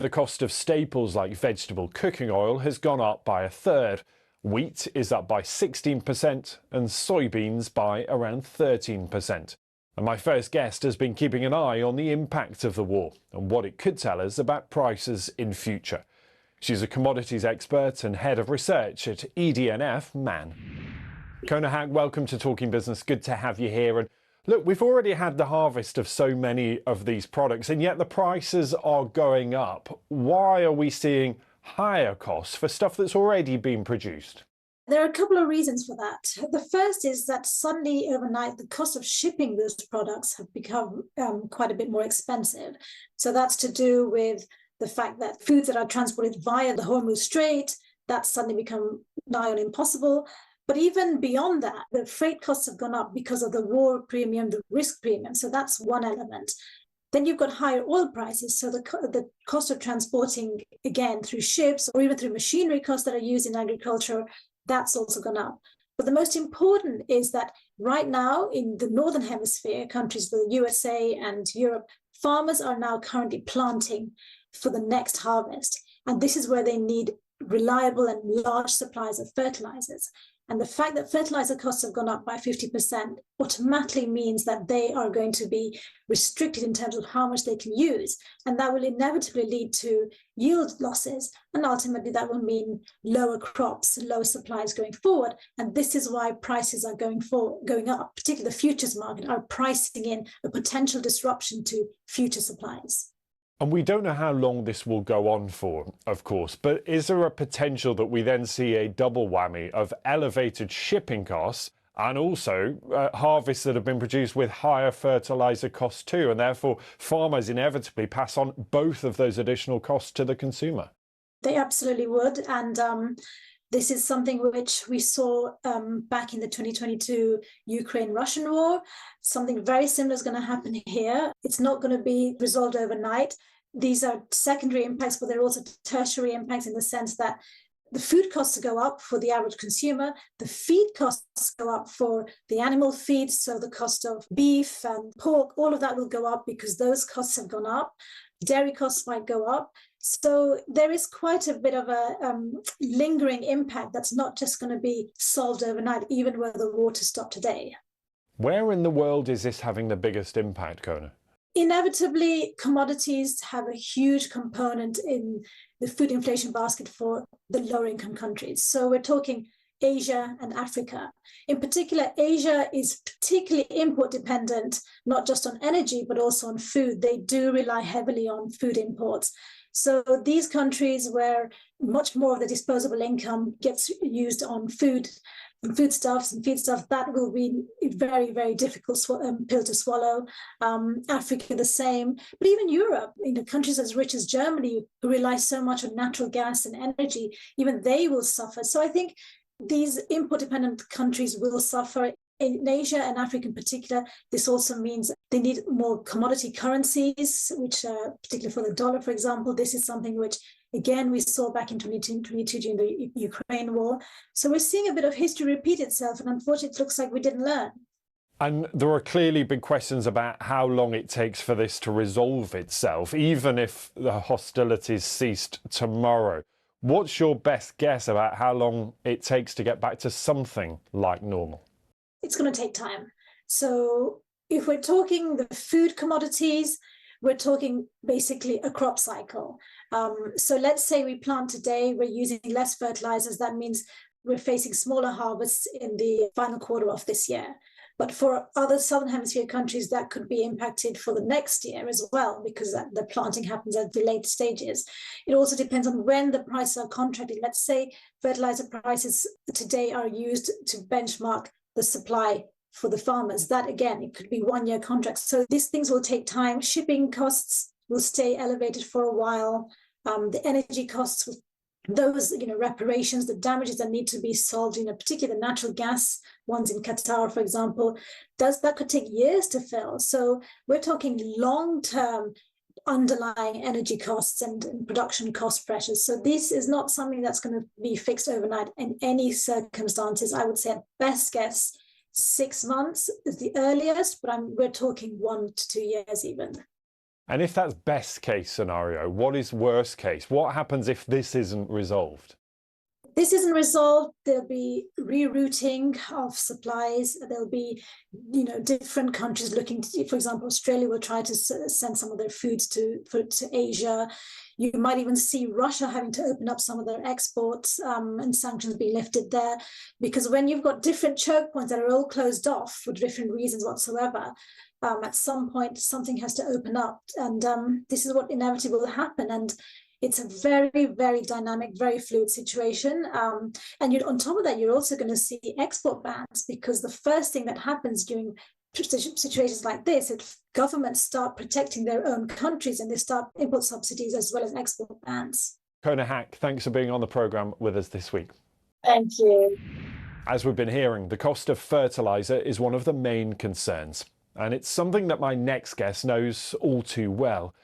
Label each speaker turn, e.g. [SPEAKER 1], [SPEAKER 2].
[SPEAKER 1] The cost of staples like vegetable cooking oil has gone up by a third. Wheat is up by 16% and soybeans by around 13%. And my first guest has been keeping an eye on the impact of the war and what it could tell us about prices in future. She's a commodities expert and head of research at ED&F Man. Kona Haque, welcome to Talking Business. Good to have you here. And look, we've already had the harvest of so many of these products, and yet the prices are going up. Why are we seeing higher costs for stuff that's already been produced?
[SPEAKER 2] There are a couple of reasons for that. The first is that suddenly overnight, the cost of shipping those products have become quite a bit more expensive. So that's to do with the fact that foods that are transported via the Hormuz Strait, that's suddenly become nigh on impossible. But even beyond that, the freight costs have gone up because of the war premium, the risk premium. So that's one element. Then you've got higher oil prices. So the cost of transporting, again, through ships or even through machinery costs that are used in agriculture, that's also gone up. But the most important is that right now in the Northern Hemisphere, countries, the USA and Europe, farmers are now currently planting for the next harvest. And this is where they need reliable and large supplies of fertilizers. And the fact that fertilizer costs have gone up by 50% automatically means that they are going to be restricted in terms of how much they can use. And that will inevitably lead to yield losses. And ultimately, that will mean lower crops, lower supplies going forward. And this is why prices are going up, particularly the futures market, are pricing in a potential disruption to future supplies.
[SPEAKER 1] And we don't know how long this will go on for, of course, but is there a potential that we then see a double whammy of elevated shipping costs and also harvests that have been produced with higher fertilizer costs too, and therefore farmers inevitably pass on both of those additional costs to the consumer?
[SPEAKER 2] They absolutely would. And this is something which we saw back in the 2022 Ukraine-Russian war. Something very similar is going to happen here. It's not going to be resolved overnight. These are secondary impacts, but they're also tertiary impacts in the sense that the food costs go up for the average consumer, the feed costs go up for the animal feed, so the cost of beef and pork, all of that will go up because those costs have gone up. Dairy costs might go up. So there is quite a bit of a lingering impact that's not just going to be solved overnight, even were the war to stop today.
[SPEAKER 1] Where in the world is this having the biggest impact, Kona?
[SPEAKER 2] Inevitably, commodities have a huge component in the food inflation basket for the lower income countries. So we're talking Asia and Africa. In particular, Asia is particularly import dependent, not just on energy, but also on food. They do rely heavily on food imports. So these countries where much more of the disposable income gets used on foodstuffs and feedstuff, that will be a very, very difficult pill to swallow. Africa, the same. But even Europe, countries as rich as Germany, who rely so much on natural gas and energy, even they will suffer. So I think these import-dependent countries will suffer. In Asia and Africa in particular, this also means they need more commodity currencies, which particularly for the dollar, for example, this is something which, again, we saw back in 2022 during the Ukraine war. So we're seeing a bit of history repeat itself, and unfortunately, it looks like we didn't learn.
[SPEAKER 1] And there are clearly big questions about how long it takes for this to resolve itself, even if the hostilities ceased tomorrow. What's your best guess about how long it takes to get back to something like normal?
[SPEAKER 2] It's going to take time. So if we're talking the food commodities, we're talking basically a crop cycle. So let's say we plant today, we're using less fertilizers. That means we're facing smaller harvests in the final quarter of this year. But for other Southern Hemisphere countries, that could be impacted for the next year as well, because the planting happens at the late stages. It also depends on when the prices are contracted. Let's say fertilizer prices today are used to benchmark the supply for the farmers. That, again, it could be one-year contracts. So these things will take time. Shipping costs will stay elevated for a while. The energy costs, those reparations, the damages that need to be solved, particularly the natural gas ones in Qatar, for example, that could take years to fill. So we're talking long-term underlying energy costs and production cost pressures. So this is not something that's going to be fixed overnight in any circumstances. I would say at best guess 6 months is the earliest, but we're talking 1 to 2 years even.
[SPEAKER 1] And if that's best case scenario, what is worst case? What happens if this isn't resolved?
[SPEAKER 2] This isn't resolved, there'll be rerouting of supplies. There'll be, different countries looking to, for example, Australia will try to send some of their foods to Asia. You might even see Russia having to open up some of their exports and sanctions be lifted there. Because when you've got different choke points that are all closed off for different reasons whatsoever, at some point something has to open up. And this is what inevitably will happen. And it's a very, very dynamic, very fluid situation. And on top of that, you're also going to see export bans, because the first thing that happens during situations like this, if governments start protecting their own countries and they start import subsidies as well as export bans.
[SPEAKER 1] Kona Hack, thanks for being on the programme with us this week.
[SPEAKER 2] Thank you.
[SPEAKER 1] As we've been hearing, the cost of fertiliser is one of the main concerns. And it's something that my next guest knows all too well.